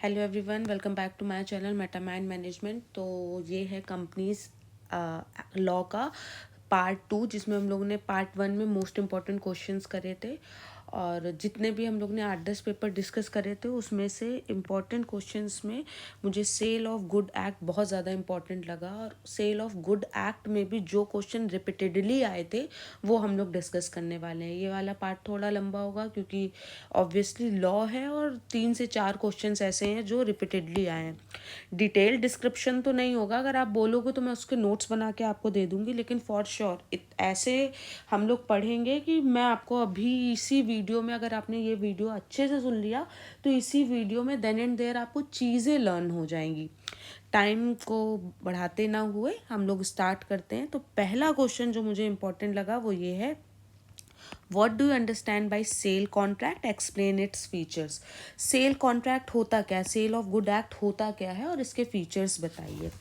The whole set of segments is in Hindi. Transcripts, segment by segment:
Hello everyone, welcome back to my channel Metamind management. तो ये है कंपनीज लॉ का पार्ट 2, जिसमें हम लोगों ने पार्ट 1 में मोस्ट इम्पॉर्टेंट क्वेश्चंस करे थे। और जितने भी हम लोग ने 8-10 पेपर डिस्कस करे थे, उसमें से इम्पॉर्टेंट क्वेश्चंस में मुझे सेल ऑफ गुड एक्ट बहुत ज़्यादा इम्पॉर्टेंट लगा। और सेल ऑफ गुड एक्ट में भी जो क्वेश्चन रिपीटेडली आए थे वो हम लोग डिस्कस करने वाले हैं। ये वाला पार्ट थोड़ा लंबा होगा क्योंकि ऑब्वियसली लॉ है और 3 से 4 क्वेश्चंस ऐसे हैं जो रिपीटेडली आए हैं। डिटेल डिस्क्रिप्शन तो नहीं होगा, अगर आप बोलोगे तो मैं उसके नोट्स बना के आपको दे दूंगी, लेकिन फॉर श्योर ऐसे हम लोग पढ़ेंगे कि मैं आपको अभी इसी वीडियो में, अगर आपने ये वीडियो अच्छे से सुन लिया तो इसी वीडियो में देन एंड देयर आपको चीज़ें लर्न हो जाएंगी। टाइम को बढ़ाते ना हुए हम लोग स्टार्ट करते हैं। तो पहला क्वेश्चन जो मुझे इम्पोर्टेंट लगा वो ये है, what do you understand by sale contract, explain its features. Sale contract होता क्या है, सेल ऑफ गुड एक्ट होता क्या है और इसके फीचर्स बताइए।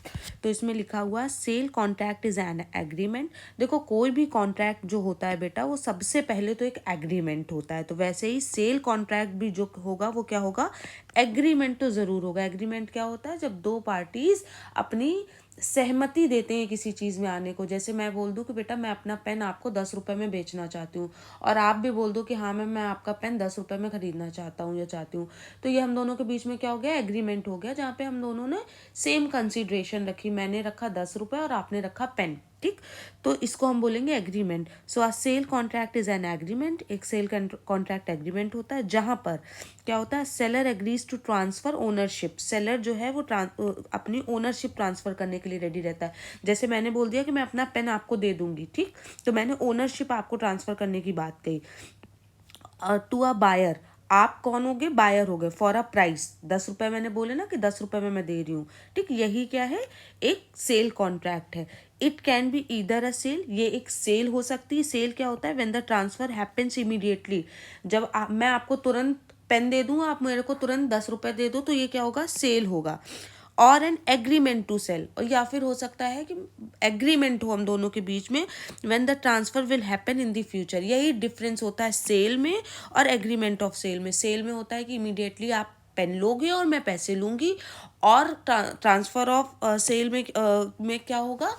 तो इसमें लिखा हुआ है sale contract is an agreement. देखो, कोई भी कॉन्ट्रैक्ट जो होता है बेटा, वो सबसे पहले तो एक एग्रीमेंट होता है। तो वैसे ही सेल कॉन्ट्रैक्ट भी जो होगा वो क्या होगा, एग्रीमेंट तो ज़रूर होगा। एग्रीमेंट क्या होता है, जब दो पार्टीज अपनी सहमति देते हैं किसी चीज़ में आने को। जैसे मैं बोल दूं कि बेटा मैं अपना पेन आपको 10 रुपये में बेचना चाहती हूँ, और आप भी बोल दो कि हाँ मैं आपका पेन 10 रुपये में खरीदना चाहता हूँ या चाहती हूँ। तो ये हम दोनों के बीच में क्या हो गया, एग्रीमेंट हो गया, जहाँ पे हम दोनों ने सेम कंसिडरेशन रखी। मैंने रखा 10 रुपये और आपने रखा पेन, ठीक। तो इसको हम बोलेंगे agreement. So a sale contract is an agreement. एक सेल कॉन्ट्रैक्ट एग्रीमेंट होता है जहाँ पर क्या होता है, seller agrees to transfer ownership. Seller जो है वो अपनी ओनरशिप ट्रांसफर करने के लिए रेडी रहता है। जैसे मैंने बोल दिया कि मैं अपना पेन आपको दे दूंगी, ठीक, तो मैंने ओनरशिप आपको ट्रांसफर करने की बात कही। टू अ बायर, आप कौन हो गए, बायर हो गए। फॉर अ प्राइस, 10 रुपये मैंने बोले ना कि 10 रुपये में मैं दे रही हूँ, ठीक। यही क्या है, एक सेल कॉन्ट्रैक्ट है। It can be either a sale, ये एक सेल हो सकती है। सेल क्या होता है, when the transfer happens immediately. जब मैं आपको तुरंत पेन दे दूँ, आप मेरे को तुरंत 10 रुपये दे दो, तो ये क्या होगा, सेल होगा। और एन एग्रीमेंट टू सेल, और या फिर हो सकता है कि एग्रीमेंट हो हम दोनों के बीच में, when the transfer will happen in the future. यही डिफरेंस होता है सेल में और एग्रीमेंट ऑफ सेल में। सेल में होता है कि इमीडिएटली आप पेन लोगे और मैं पैसे लूंगी, और ट्रांसफर ऑफ सेल में क्या होगा,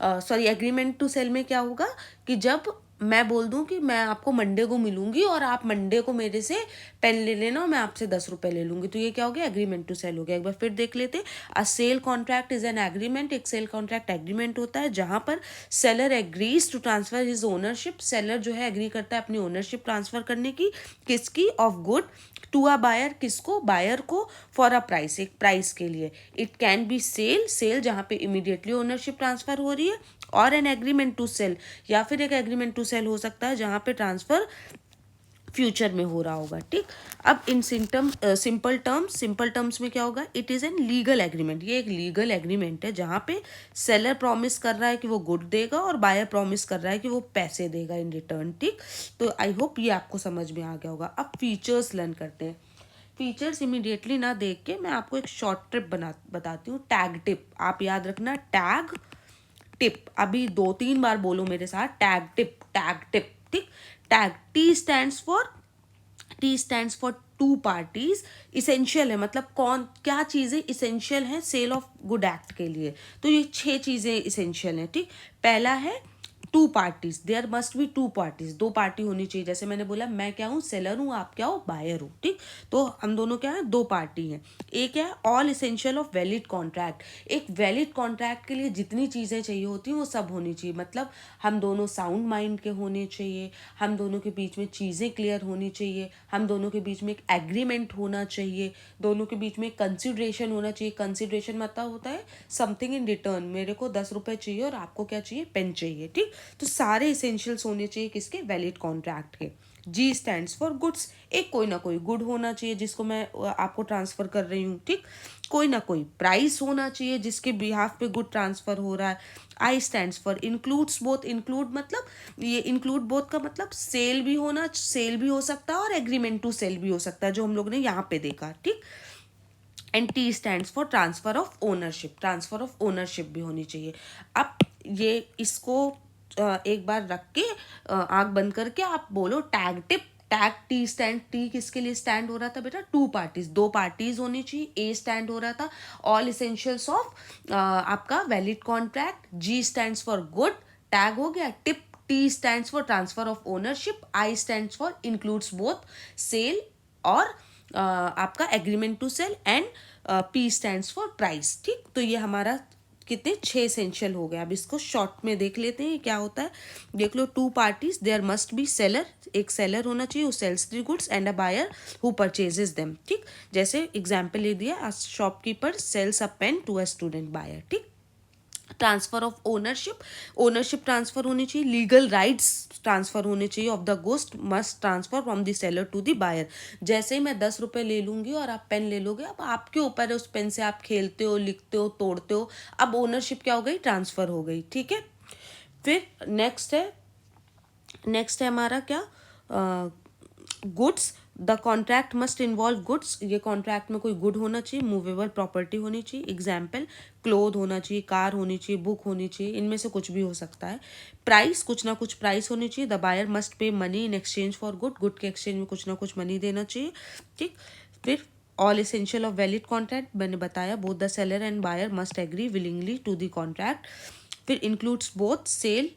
सॉरी एग्रीमेंट टू सेल में क्या होगा कि जब मैं बोल दूं कि मैं आपको मंडे को मिलूंगी और आप मंडे को मेरे से पेन ले लेना और मैं आपसे 10 रुपये ले लूंगी, तो ये क्या हो गया, एग्रीमेंट टू सेल हो गया। एक बार फिर देख लेते। A sale contract is an agreement. एक सेल कॉन्ट्रैक्ट एग्रीमेंट होता है जहां पर seller agrees to transfer his ownership. Seller जो है एग्री करता है अपनी ओनरशिप ट्रांसफर करने की, किसकी, of good, to a buyer, किसको, बायर को, फॉर अ प्राइस, एक प्राइस के लिए। It can be sale, sale जहाँ पे इमीडिएटली ओनरशिप ट्रांसफर हो रही है, और एन एग्रीमेंट टू सेल, या फिर एक एग्रीमेंट टू सेल हो सकता है जहाँ पे ट्रांसफर फ्यूचर में हो रहा होगा, ठीक। अब इन सिंपल टर्म्स में क्या होगा, it is an legal agreement. ये एक लीगल एग्रीमेंट है जहाँ पे सेलर प्रॉमिस कर रहा है कि वो गुड देगा और बायर प्रॉमिस कर रहा है कि वो पैसे देगा इन रिटर्न, ठीक। तो आई होप ये आपको समझ में आ गया होगा। अब फीचर्स लर्न करते हैं। फीचर्स इमीडिएटली ना देख के मैं आपको एक शॉर्ट ट्रिप बताती हूँ। टैग टिप, आप याद रखना, टैग टिप। अभी 2-3 बार बोलो मेरे साथ, टैग टिप, टैग टिप, ठीक। Tag, T stands for two parties. Essential है, मतलब कौन क्या चीज़ें इसेंशियल हैं सेल ऑफ गुड एक्ट के लिए। तो ये 6 चीज़ें इसेंशियल हैं, ठीक। पहला है two parties, there must be two parties, दो पार्टी होनी चाहिए। जैसे मैंने बोला, मैं क्या हूँ, सेलर हूँ, आप क्या हो, बायर हो, ठीक। तो हम दोनों क्या है, दो पार्टी हैं। एक है all essential of valid contract. एक वैलिड कॉन्ट्रैक्ट के लिए जितनी चीज़ें चाहिए होती हैं वो सब होनी चाहिए। मतलब हम दोनों साउंड माइंड के होने चाहिए, हम दोनों के बीच में चीज़ें क्लियर होनी चाहिए, हम दोनों के बीच में एक एग्रीमेंट होना चाहिए, दोनों के बीच में कंसिडरेशन होना चाहिए। कंसिडरेशन मतलब होता है समथिंग इन रिटर्न, मेरे को 10 रुपये चाहिए और आपको क्या चाहिए, पेन चाहिए, ठीक। तो सारे इसेंशियल्स होने चाहिए किसके, वैलिड कॉन्ट्रैक्ट के। जी स्टैंड्स फॉर गुड्स, एक कोई ना कोई गुड होना चाहिए जिसको मैं आपको ट्रांसफर कर रही हूँ, ठीक। कोई ना कोई प्राइस होना चाहिए जिसके बिहाफ पे गुड ट्रांसफर हो रहा है। आई stands for includes both. Include मतलब, ये इंक्लूड बोथ का मतलब सेल भी होना, सेल भी हो सकता है और एग्रीमेंट टू सेल भी हो सकता है, जो हम लोग ने यहाँ पे देखा, ठीक। And T stands for transfer of ownership, transfer of ownership भी होनी चाहिए। अब ये इसको एक बार रख के आंख बंद करके आप बोलो tag tip, tag T stand, T किसके लिए स्टैंड हो रहा था बेटा? टू पार्टीज, दो पार्टीज होनी चाहिए, ए स्टैंड हो रहा था ऑल इसेंशियल्स ऑफ आपका वैलिड कॉन्ट्रैक्ट, जी स्टैंड्स फॉर गुड, टैग हो गया, tip, T stands for transfer of ownership, I stands for includes both sale और आपका agreement to sale, and P stands for price. ठीक, तो ये हमारा कितने 6 एसेंशियल हो गया। अब इसको शॉर्ट में देख लेते हैं क्या होता है। देख लो, two parties, there must be seller, एक सेलर होना चाहिए who sells the goods, and a buyer who purchases them. ठीक, जैसे एग्जाम्पल ले दिया, shopkeeper sells a pen to a student buyer. ठीक, transfer of ownership, ownership transfer होनी चाहिए, लीगल राइट्स ट्रांसफर होने चाहिए of the goods must transfer from the seller to the buyer. जैसे ही मैं 10 रुपये ले लूंगी और आप पेन ले लोगे, अब आपके ऊपर है, उस पेन से आप खेलते हो, लिखते हो, तोड़ते हो, अब ओनरशिप क्या हो गई? ट्रांसफर हो गई। ठीक है, फिर नेक्स्ट है हमारा क्या? Goods, the contract must involve goods, ये कॉन्ट्रैक्ट में कोई गुड होना चाहिए, मूवेबल प्रॉपर्टी होनी चाहिए, एग्जाम्पल क्लोथ होना चाहिए, कार होनी चाहिए, बुक होनी चाहिए, इनमें से कुछ भी हो सकता है। प्राइस, कुछ ना कुछ प्राइस होनी चाहिए, the buyer must pay money in exchange for good, good के एक्सचेंज में कुछ ना कुछ मनी देना चाहिए। ठीक, फिर all essential of valid contract मैंने बताया, both the seller and buyer must agree willingly to the contract. फिर इंक्लूड्स बोथ सेल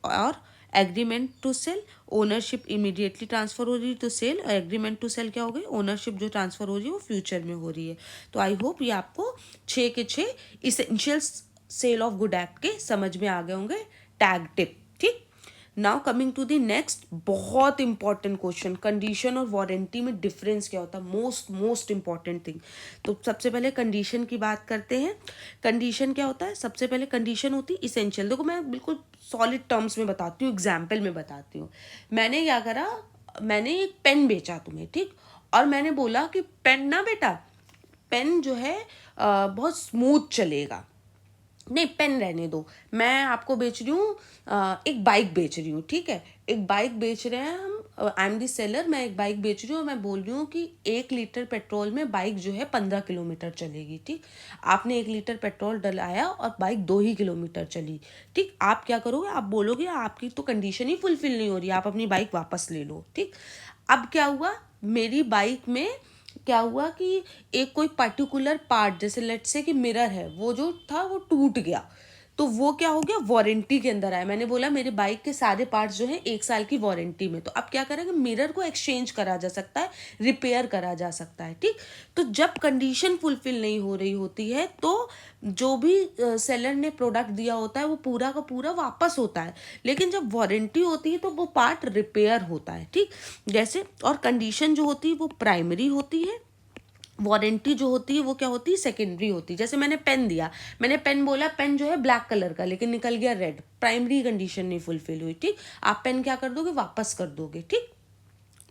और agreement to sale, ownership immediately transfer हो रही है तो सेल, और एग्रीमेंट टू सेल क्या हो गई? ओनरशिप जो ट्रांसफर हो रही है वो फ्यूचर में हो रही है। तो आई होप ये आपको 6 के 6 essential sale of good act के समझ में आ गए होंगे, टैग टिप। ठीक, now coming to the next बहुत इंपॉर्टेंट क्वेश्चन, कंडीशन और वारंटी में डिफरेंस क्या होता है? Most important thing. तो सबसे पहले कंडीशन की बात करते हैं। कंडीशन क्या होता है? सबसे पहले कंडीशन होती है इसेंशियल। देखो, मैं बिल्कुल सॉलिड टर्म्स में बताती हूँ, एग्जाम्पल में बताती हूँ। मैंने क्या करा, मैंने एक पेन बेचा तुम्हें, ठीक, और मैंने बोला कि पेन ना बेटा, पेन जो है बहुत स्मूथ चलेगा, नहीं पेन रहने दो, मैं आपको बेच रही हूँ एक बाइक बेच रही हूँ। ठीक है, एक बाइक बेच रहे हैं हम, आई एम दी सेलर, मैं एक बाइक बेच रही हूँ और मैं बोल रही हूँ कि 1 लीटर पेट्रोल में बाइक जो है 15 किलोमीटर चलेगी। ठीक, आपने 1 लीटर पेट्रोल डलाया और बाइक 2 ही किलोमीटर चली। ठीक, आप क्या करोगे? आप बोलोगे आपकी तो कंडीशन ही फुलफिल नहीं हो रही, आप अपनी बाइक वापस ले लो। ठीक, अब क्या हुआ, मेरी बाइक में क्या हुआ कि एक कोई पर्टिकुलर पार्ट, जैसे लेट्स से कि मिरर है, वो जो था वो टूट गया, तो वो क्या हो गया? वारंटी के अंदर आया। मैंने बोला मेरे बाइक के सारे पार्ट्स जो हैं 1 साल की वारंटी में। तो अब क्या करेंगे? मिरर को एक्सचेंज करा जा सकता है, रिपेयर करा जा सकता है। ठीक, तो जब कंडीशन फुलफिल नहीं हो रही होती है तो जो भी सेलर ने प्रोडक्ट दिया होता है वो पूरा का पूरा वापस होता है, लेकिन जब वारंटी होती है तो वो पार्ट रिपेयर होता है। ठीक, जैसे, और कंडीशन जो होती है वो प्राइमरी होती है, वारंटी जो होती है वो क्या होती है? सेकेंडरी होती है। जैसे मैंने पेन दिया, मैंने पेन बोला पेन जो है ब्लैक कलर का, लेकिन निकल गया रेड, प्राइमरी कंडीशन नहीं फुलफिल हुई। ठीक, आप पेन क्या कर दोगे? वापस कर दोगे। ठीक,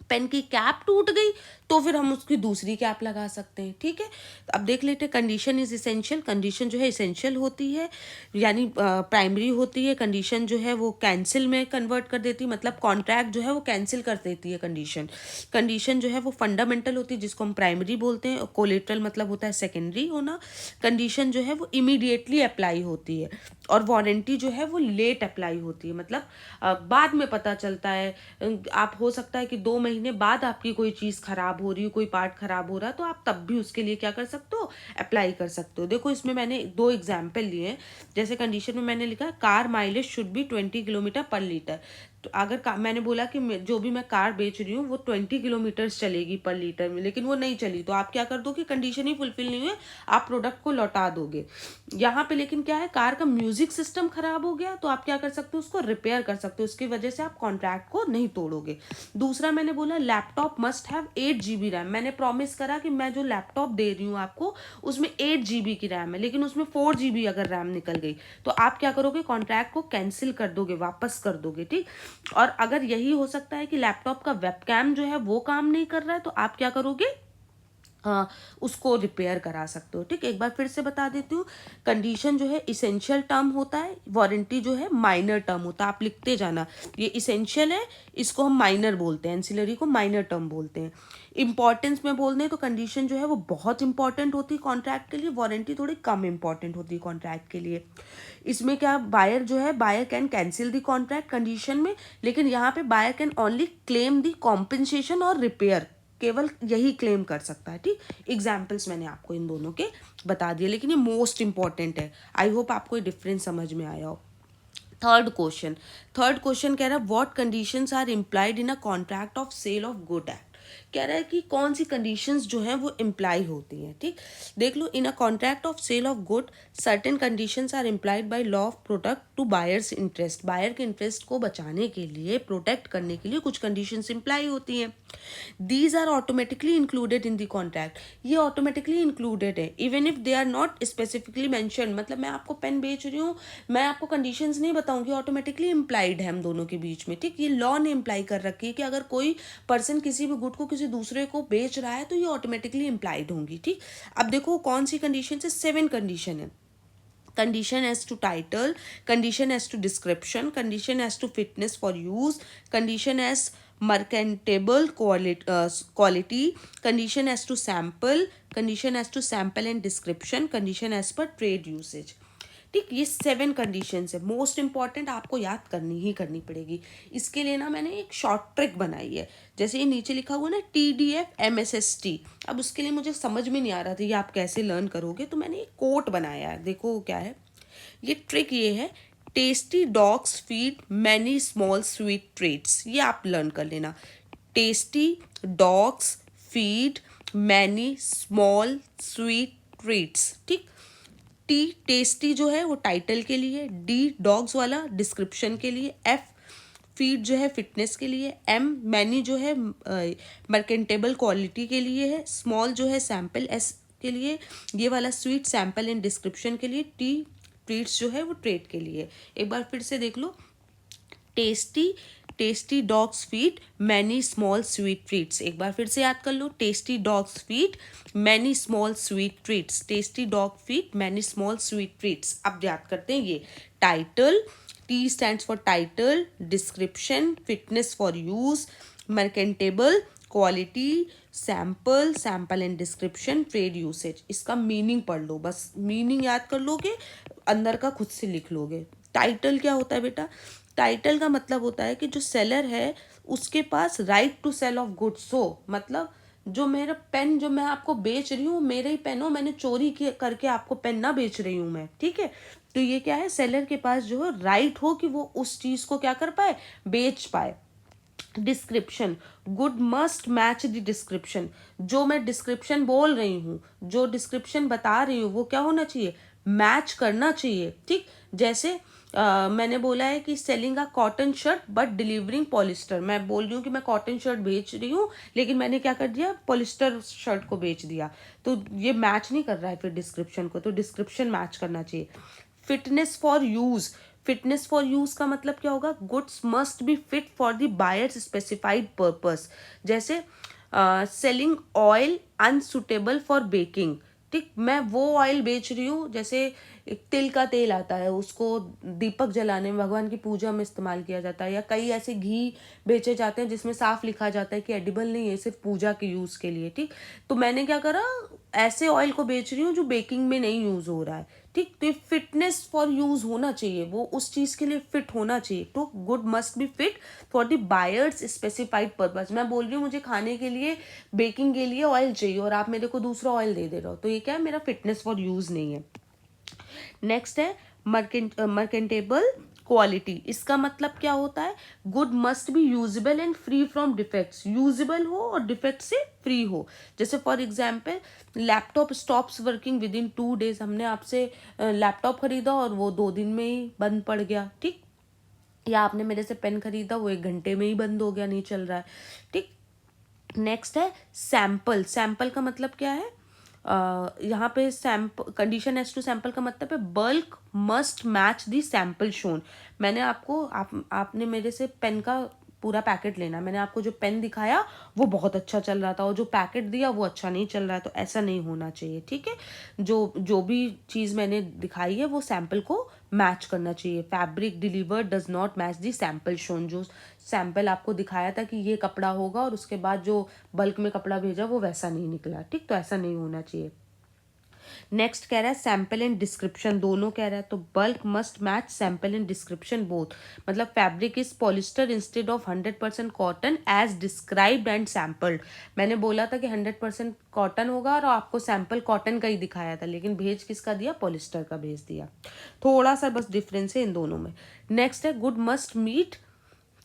पेन की कैप टूट गई तो फिर हम उसकी दूसरी कैप लगा सकते हैं। ठीक है, तो अब देख लेते हैं, कंडीशन इज इसेंशियल, कंडीशन जो है इसेंशियल होती है, यानी प्राइमरी होती है। कंडीशन जो है वो कैंसिल में कन्वर्ट कर देती है, मतलब कॉन्ट्रैक्ट जो है वो कैंसिल कर देती है कंडीशन। कंडीशन जो है वो फंडामेंटल होती है, जिसको हम प्राइमरी बोलते हैं, और कोलेटरल मतलब होता है सेकेंडरी होना। कंडीशन जो है वो इमीडिएटली अप्लाई होती है, और वारंटी जो है वो लेट अप्लाई होती है, मतलब बाद में पता चलता है। आप हो सकता है कि 2 महीने बाद आपकी कोई चीज़ खराब हो रही हो, कोई पार्ट खराब हो रहा है, तो आप तब भी उसके लिए क्या कर सकते हो? अप्लाई कर सकते हो। देखो, इसमें मैंने 2 एग्जाम्पल लिए हैं। जैसे कंडीशन में मैंने लिखा car mileage should be 20 kilometre पर लीटर। तो अगर मैंने बोला कि जो भी मैं कार बेच रही हूँ वो 20 किलोमीटर्स चलेगी पर लीटर में, लेकिन वो नहीं चली, तो आप क्या कर दोगे? कंडीशन ही फुलफिल नहीं हुई, आप प्रोडक्ट को लौटा दोगे। यहाँ पे लेकिन क्या है, कार का म्यूजिक सिस्टम खराब हो गया, तो आप क्या कर सकते हो? उसको रिपेयर कर सकते हो, उसकी वजह से आप कॉन्ट्रैक्ट को नहीं तोड़ोगे। दूसरा मैंने बोला laptop must have 8 GB RAM. मैंने प्रॉमिस करा कि मैं जो लैपटॉप दे रही हूँ आपको उसमें 8 GB की रैम है, लेकिन उसमें 4 GB अगर रैम निकल गई तो आप क्या करोगे? कॉन्ट्रैक्ट को कैंसिल कर दोगे, वापस कर दोगे। ठीक, और अगर यही हो सकता है कि लैपटॉप का वेबकैम जो है वो काम नहीं कर रहा है, तो आप क्या करोगे? उसको रिपेयर करा सकते हो। ठीक, एक बार फिर से बता देती हूँ। कंडीशन जो है इसेंशियल टर्म होता है, वारंटी जो है माइनर टर्म होता है। आप लिखते जाना, ये इसेंशियल है, इसको हम माइनर बोलते हैं, एंसिलरी को माइनर टर्म बोलते हैं। इंपॉर्टेंस में बोल दें तो कंडीशन जो है वो बहुत इंपॉर्टेंट होती है कॉन्ट्रैक्ट के लिए, वारंटी थोड़ी कम इंपॉर्टेंट होती है कॉन्ट्रैक्ट के लिए। इसमें क्या, बायर जो है, buyer can cancel the contract condition में, लेकिन यहाँ पे buyer can only claim the compensation और रिपेयर, केवल यही क्लेम कर सकता है। ठीक, एग्जाम्पल्स मैंने आपको इन दोनों के बता दिए, लेकिन ये मोस्ट इंपॉर्टेंट है। आई होप आपको ये डिफरेंस समझ में आया हो। थर्ड क्वेश्चन कह रहा है what conditions are implied in a contract of sale of good act. कह रहा है कि कौन सी कंडीशंस जो हैं वो इम्प्लाई होती हैं। ठीक, देख लो, in a contract of sale of good certain conditions are implied by law of protect to buyers interest. Buyer के इंटरेस्ट को बचाने के लिए, प्रोटेक्ट करने के लिए कुछ कंडीशंस इम्प्लाई होती हैं। These are automatically included in the contract. ये ऑटोमेटिकली इंक्लूडेड है even if they are not specifically mention. मतलब मैं आपको पेन बेच रही हूँ, मैं आपको कंडीशंस नहीं बताऊंगी, ऑटोमेटिकली इम्प्लाइड है हम दोनों के बीच में। ठीक, ये लॉ ने इम्प्लाई कर रखी है कि अगर कोई पर्सन किसी भी गुड को किसी दूसरे को बेच रहा है तो ये ऑटोमेटिकली इम्प्लाइड होंगी। ठीक, अब देखो कौन सी कंडीशन है, 7 कंडीशन है। Condition as to title, condition as to description, condition as to fitness for use, condition as merchantable quality, condition as to sample, condition as to sample and description, condition as per trade usage। ठीक, ये 7 कंडीशंस है, मोस्ट इंपॉर्टेंट, आपको याद करनी ही करनी पड़ेगी। इसके लिए ना मैंने एक शॉर्ट ट्रिक बनाई है, जैसे ये नीचे लिखा हुआ ना TDF MSST। अब उसके लिए मुझे समझ में नहीं आ रहा था ये आप कैसे लर्न करोगे, तो मैंने एक कोट बनाया है, देखो क्या है ये ट्रिक। ये है tasty dogs feed many small sweet treats. ये आप लर्न कर लेना, tasty dogs feed many small sweet treats. ठीक, टी टेस्टी जो है वो टाइटल के लिए, डी डॉग्स वाला डिस्क्रिप्शन के लिए, एफ फीड जो है फिटनेस के लिए, एम मैनी जो है मर्केंटेबल क्वालिटी के लिए है, स्मॉल जो है सैम्पल, एस के लिए ये वाला स्वीट सैम्पल एंड डिस्क्रिप्शन के लिए, टी ट्रीट्स जो है वो ट्रेड के लिए। एक बार फिर से देख लो, tasty dogs feed many small sweet treats. एक बार फिर से याद कर लो, tasty dogs feed many small sweet treats, tasty dog feed many small sweet treats. अब याद करते हैं ये title, T stands for title, description, fitness for use, merchantable quality, sample and description, trade usage. इसका मीनिंग पढ़ लो, बस मीनिंग याद कर लोगे, अंदर का खुद से लिख लोगे। टाइटल क्या होता है बेटा, टाइटल का मतलब होता है कि जो सेलर है उसके पास right to sale of goods हो। मतलब जो मेरा पेन जो मैं आपको बेच रही हूँ, मेरा ही पेन हो, मैंने चोरी करके आपको पेन ना बेच रही हूँ मैं। ठीक है, तो ये क्या है, सेलर के पास जो है राइट हो कि वो उस चीज को क्या कर पाए, बेच पाए। Description, good must match the description. जो मैं डिस्क्रिप्शन बोल रही हूँ, जो डिस्क्रिप्शन बता रही हूँ, वो क्या होना चाहिए, मैच करना चाहिए। ठीक, जैसे मैंने बोला है कि selling a cotton shirt but delivering polyester. मैं बोल रही हूँ कि मैं कॉटन शर्ट बेच रही हूँ, लेकिन मैंने क्या कर दिया, पॉलिस्टर शर्ट को बेच दिया, तो ये मैच नहीं कर रहा है फिर डिस्क्रिप्शन को, तो डिस्क्रिप्शन मैच करना चाहिए। Fitness for use, fitness for use का मतलब क्या होगा, goods must be fit for the buyers specified purpose. जैसे selling oil unsuitable for baking. ठीक, मैं वो ऑयल बेच रही हूँ, जैसे एक तिल का तेल आता है, उसको दीपक जलाने में, भगवान की पूजा में इस्तेमाल किया जाता है, या कई ऐसे घी बेचे जाते हैं जिसमें साफ लिखा जाता है कि एडिबल नहीं है, सिर्फ पूजा के यूज़ के लिए। ठीक, तो मैंने क्या करा, ऐसे ऑयल को बेच रही हूँ जो बेकिंग में नहीं यूज़ हो रहा है। ठीक, तो ये फिटनेस फॉर यूज़ होना चाहिए, वो उस चीज़ के लिए फिट होना चाहिए। तो good must be fit for the buyers specified purpose. मैं बोल रही हूँ मुझे खाने के लिए, बेकिंग के लिए ऑयल चाहिए, और आप मेरे को दूसरा ऑयल दे रहे हो, तो ये क्या है, मेरा फिटनेस फॉर यूज़ नहीं है। नेक्स्ट है मर्केंटेबल क्वालिटी। इसका मतलब क्या होता है, good must be usable and free from defects. Usable हो और डिफेक्ट से फ्री हो। जैसे for example, laptop stops working with in 2 days। हमने आपसे लैपटॉप खरीदा और वो 2 दिन में ही बंद पड़ गया। ठीक, या आपने मेरे से पेन खरीदा, वो 1 घंटे में ही बंद हो गया, नहीं चल रहा है। ठीक, नेक्स्ट है सैंपल। सैंपल का मतलब क्या है, यहाँ पे sample, condition as to sample का मतलब है bulk must match the sample shown. मैंने आपको आपने मेरे से पेन का पूरा पैकेट लेना। मैंने आपको जो पेन दिखाया वो बहुत अच्छा चल रहा था और जो पैकेट दिया वो अच्छा नहीं चल रहा है, तो ऐसा नहीं होना चाहिए, ठीक है। जो जो भी चीज़ मैंने दिखाई है वो सैंपल को मैच करना चाहिए। Fabric delivered does not match the sample shown. जो सैंपल आपको दिखाया था कि ये कपड़ा होगा और उसके बाद जो बल्क में कपड़ा भेजा वो वैसा नहीं निकला, ठीक, तो ऐसा नहीं होना चाहिए। नेक्स्ट कह रहा है सैंपल एंड डिस्क्रिप्शन दोनों कह रहा है, तो bulk must match sample and description both. मतलब fabric is polyester instead of 100% cotton as described and sampled. मैंने बोला था कि 100% कॉटन होगा और आपको सैंपल कॉटन का ही दिखाया था, लेकिन भेज किसका दिया, पॉलिस्टर का भेज दिया। थोड़ा सा बस डिफरेंस है इन दोनों में। नेक्स्ट है गुड मस्ट मीट,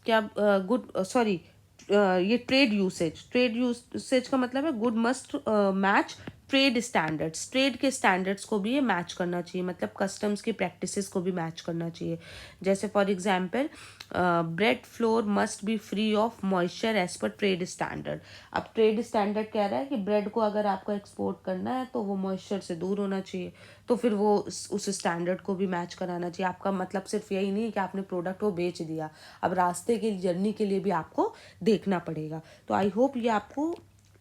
क्या गुड सॉरी ये ट्रेड यूसेज का मतलब है good must match trade standards. Trade के स्टैंडर्ड्स को भी ये मैच करना चाहिए, मतलब कस्टम्स की प्रैक्टिसेस को भी मैच करना चाहिए। जैसे for example bread flour must be free of moisture as per trade standard. अब ट्रेड स्टैंडर्ड कह रहा है कि ब्रेड को अगर आपको एक्सपोर्ट करना है तो वो मॉइस्चर से दूर होना चाहिए, तो फिर वो उस स्टैंडर्ड को भी मैच कराना चाहिए। आपका मतलब सिर्फ यही नहीं है कि आपने प्रोडक्ट को बेच दिया, अब रास्ते की जर्नी के लिए भी आपको देखना पड़ेगा। तो आई होप ये आपको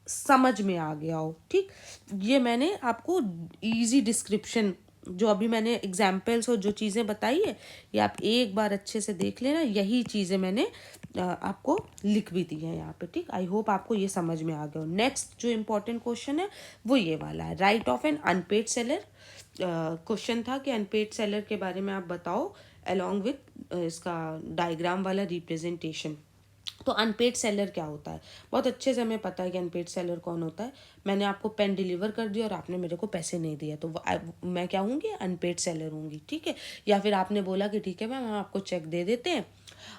समझ में आ गया हो, ठीक। ये मैंने आपको इजी डिस्क्रिप्शन, जो अभी मैंने एग्जाम्पल्स और जो चीज़ें बताई है ये आप एक बार अच्छे से देख लेना। यही चीज़ें मैंने आपको लिख भी दी है यहाँ पे, ठीक। आई होप आपको ये समझ में आ गया हो। नेक्स्ट जो इम्पोर्टेंट क्वेश्चन है वो ये वाला है, right of an unpaid seller. Question था कि अनपेड सेलर के बारे में आप बताओ अलॉन्ग विथ इसका डायग्राम वाला रिप्रेजेंटेशन। तो अनपेड सेलर क्या होता है, बहुत अच्छे से हमें पता है कि अनपेड सेलर कौन होता है। मैंने आपको पेन डिलीवर कर दिया और आपने मेरे को पैसे नहीं दिया, तो मैं क्या हूँगी, अनपेड सेलर हूँगी, ठीक है। या फिर आपने बोला कि ठीक है मैम हम आपको चेक दे देते हैं,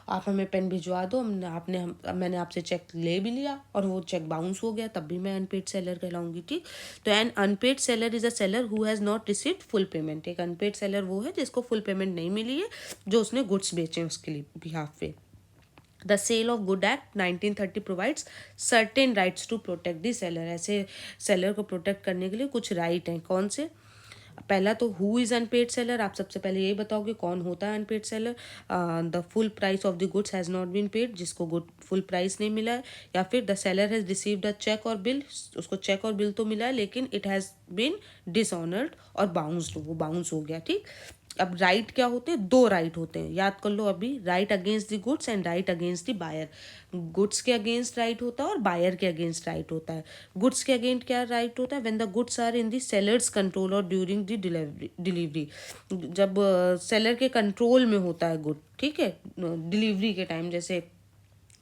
आप हमें पेन भिजवा दो, मैंने आपसे चेक ले भी लिया और वो चेक बाउंस हो गया, तब भी मैं अनपेड सेलर कहलाऊंगी, ठीक। तो an unpaid seller is a seller who has not received full payment. एक अनपेड सेलर वो है जिसको फुल पेमेंट नहीं मिली है, जो उसने गुड्स बेचे उसके लिए बिहाफ पे। The sale of good act 1930 provides certain rights to protect the seller. ऐसे सेलर को प्रोटेक्ट करने के लिए कुछ राइट हैं, कौन से। पहला तो हु इज़ अनपेड सेलर, आप सबसे पहले यही बताओगे कौन होता है unpaid seller. The full price of the goods has not been paid, जिसको गुड फुल प्राइस नहीं मिला है। या फिर the seller has received a cheque और बिल, उसको चेक और बिल तो मिला है लेकिन इट हैज़ बीन डिसऑनर्ड और बाउंस्ड, वो बाउंस हो गया, ठीक। अब राइट क्या होते हैं, दो राइट होते हैं, याद कर लो अभी, right against the goods and right against the buyer. Goods के अगेंस्ट राइट होता है और बायर के अगेंस्ट राइट होता है। गुड्स के अगेंस्ट क्या राइट होता है, when the goods are in the seller's control और ड्यूरिंग द डिलीवरी। जब सेलर के कंट्रोल में होता है गुड, ठीक है, डिलीवरी के टाइम जैसे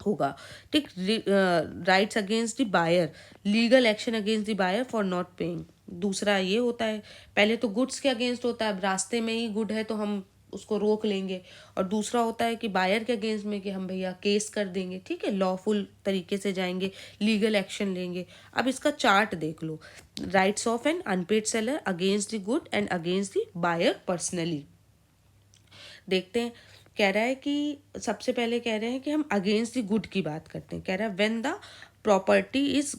होगा, ठीक। Rights against the buyer, legal action against the buyer for not paying. दूसरा ये होता है, पहले तो गुड्स के अगेंस्ट होता है, अब रास्ते में ही गुड है तो हम उसको रोक लेंगे। और दूसरा होता है कि बायर के अगेंस्ट में कि हम भैया केस कर देंगे, ठीक है, लॉफुल तरीके से जाएंगे, लीगल एक्शन लेंगे। अब इसका चार्ट देख लो, rights of an unpaid seller against the good and against the buyer personally. देखते हैं, कह रहा है कि सबसे पहले कह रहे हैं कि हम अगेंस्ट द गुड की बात करते हैं। कह रहा है when the property is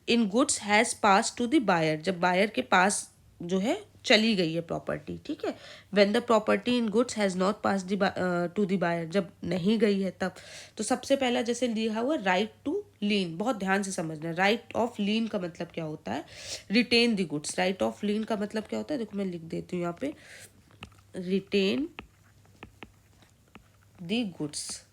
in goods has pass to the buyer, जब बायर के पास जो है चली गई है प्रॉपर्टी, ठीक है। When the property in goods has not pass to the buyer, जब नहीं गई है तब। तो सबसे पहला जैसे लिखा हुआ राइट टू लीन, बहुत ध्यान से समझना। राइट ऑफ लीन का मतलब क्या होता है, retain the goods. Right of lien का मतलब क्या होता है, देखो मैं लिख देती हूँ यहाँ पे, रिटेन दी गुड्स।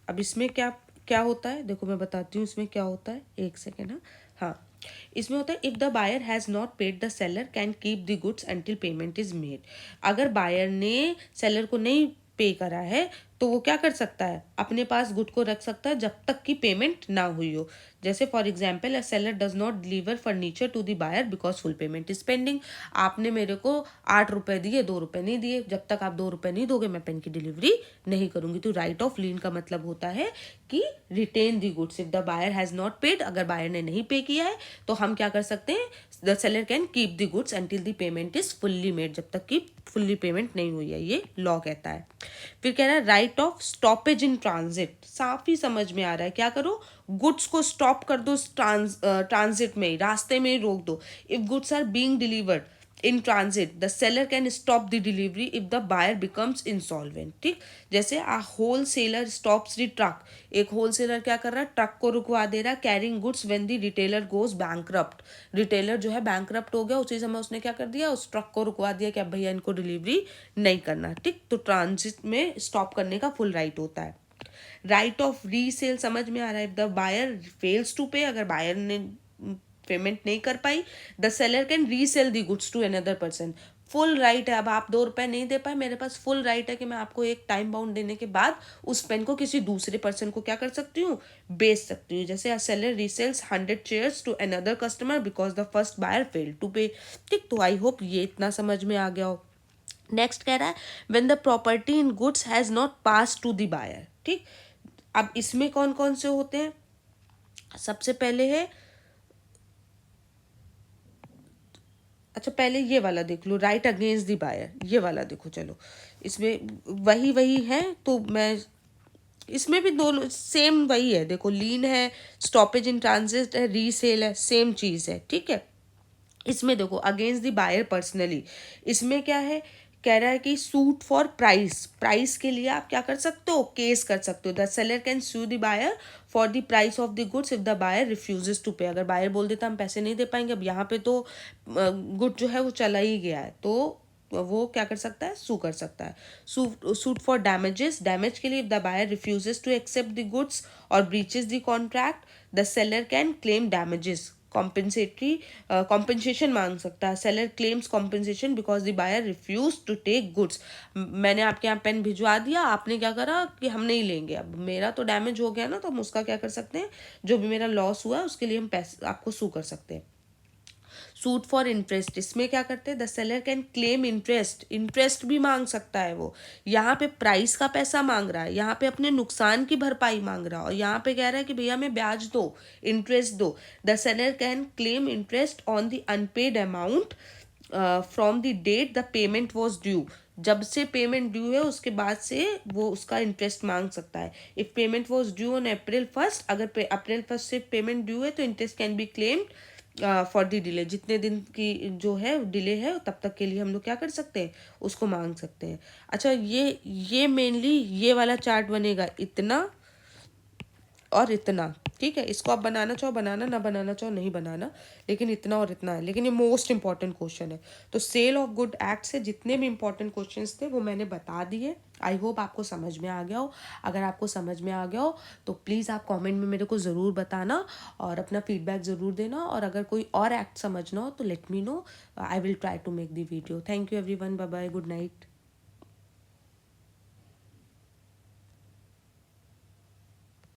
अब इसमें क्या क्या होता है, देखो मैं बताती हूँ इसमें क्या होता है, एक सेकेंड। हाँ, इसमें होता है if the buyer has not paid the seller can keep the goods until payment is made. अगर बायर ने सेलर को नहीं पे करा है तो वो क्या कर सकता है, अपने पास गुड को रख सकता है जब तक कि पेमेंट ना हुई हो। जैसे for example, a seller does not deliver furniture to the buyer because full payment is pending. आपने मेरे को 8 रुपए दिए, 2 रुपए नहीं दिए, जब तक आप 2 रुपए नहीं दोगे मैं पेन की डिलीवरी नहीं करूंगी। तो राइट ऑफ लीन का मतलब होता है कि retain the goods. If the buyer has not paid, अगर बायर ने नहीं पे किया है तो हम क्या कर सकते हैं, the seller can keep the goods until the payment is fully made, जब तक कि फुल्ली पेमेंट नहीं हुई है, ये लॉ कहता है। फिर कह रहा है right of stoppage in transit, साफ ही समझ में आ रहा है, क्या करो, गुड्स को स्टॉप कर दो, ट्रांजिट में ही, रास्ते में ही रोक दो। If goods are being delivered in transit the seller can stop the delivery if the buyer becomes insolvent. ठीक, जैसे a wholesaler stops the truck, एक होल सेलर क्या कर रहा है, ट्रक को रुकवा दे रहा है carrying goods when the retailer goes bankrupt. Retailer जो है बैंकरप्ट हो गया, उसी समय उसने क्या कर दिया, उस ट्रक को रुकवा दिया कि अब भैया इनको डिलीवरी नहीं करना। ठीक, तो ट्रांजिट में स्टॉप करने का फुल राइट होता है। राइट ऑफ रीसेल समझ में आ रहा है, the buyer fails to pay, अगर बायर ने पेमेंट नहीं कर पाई, the seller can resell the goods to another person. Full right है, अब आप 2 रुपए नहीं दे पाए, मेरे पास फुल राइट है कि मैं आपको एक टाइम बाउंड देने के बाद उस पेन को किसी दूसरे पर्सन को क्या कर सकती हूँ, बेच सकती हूँ। जैसे a seller resells 100 chairs to another customer because the first buyer failed to pay. ठीक, तो आई होप ये इतना समझ में आ गया हो। नेक्स्ट कह रहा है when the property in goods has not pass to the buyer. ठीक, अब इसमें कौन कौन से होते हैं, सबसे पहले है, अच्छा पहले ये वाला देख लो, राइट अगेंस्ट द बायर, ये वाला देखो। चलो इसमें वही है, तो मैं इसमें भी दोनों सेम वही है, देखो लीन है, स्टॉपेज इन ट्रांजिट है, रीसेल है, सेम चीज़ है। ठीक है, इसमें देखो अगेंस्ट द बायर पर्सनली, इसमें क्या है, कह रहा है कि सूट फॉर प्राइस, प्राइस के लिए आप क्या कर सकते हो, केस कर सकते हो। The seller can sue the buyer for the price of the goods if the buyer refuses to pay. अगर बायर बोल देता हम पैसे नहीं दे पाएंगे, अब यहाँ पे तो गुड जो है वो चला ही गया है, तो वो क्या कर सकता है, सू कर सकता है। सूट फॉर डैमेजेस, डैमेज के लिए if the buyer refuses to accept the goods और breaches the contract, the seller can claim damages, compensatory compensation मांग सकता है। Seller claims compensation because the buyer refuse to take goods. मैंने आपके यहाँ पेन भिजवा दिया, आपने क्या करा कि हम नहीं लेंगे, अब मेरा तो डैमेज हो गया ना, तो हम उसका क्या कर सकते हैं, जो भी मेरा लॉस हुआ है उसके लिए हम पैसे आपको सू कर सकते हैं। सूट फॉर इंटरेस्ट, इसमें क्या करते हैं, the seller can claim interest, interest भी मांग सकता है वो। यहाँ पे प्राइस का पैसा मांग रहा है, यहाँ पे अपने नुकसान की भरपाई मांग रहा है, और यहाँ पे कह रहा है कि भैया हमें ब्याज दो, इंटरेस्ट दो। The seller can claim interest on the unpaid amount from the date the payment was due, जब से पेमेंट ड्यू है उसके बाद से वो उसका इंटरेस्ट मांग सकता है। If payment was due on April 1, अगर April 1 से पेमेंट ड्यू है तो interest can be claimed for the delay, जितने दिन की जो है डिले है तब तक के लिए हम लोग क्या कर सकते हैं, उसको मांग सकते हैं। अच्छा ये मेनली ये वाला चार्ट बनेगा, इतना और इतना। ठीक है, इसको आप बनाना चाहो बनाना, ना बनाना चाहो नहीं बनाना, लेकिन इतना और इतना है, लेकिन ये मोस्ट इंपॉर्टेंट क्वेश्चन है। तो सेल ऑफ गुड एक्ट से जितने भी इंपॉर्टेंट क्वेश्चंस थे वो मैंने बता दिए। आई होप आपको समझ में आ गया हो। अगर आपको समझ में आ गया हो तो प्लीज़ आप कमेंट में मेरे को ज़रूर बताना और अपना फीडबैक ज़रूर देना, और अगर कोई और एक्ट समझना हो तो let me know, I will try to make the video. Thank you everyone, bye bye, good night.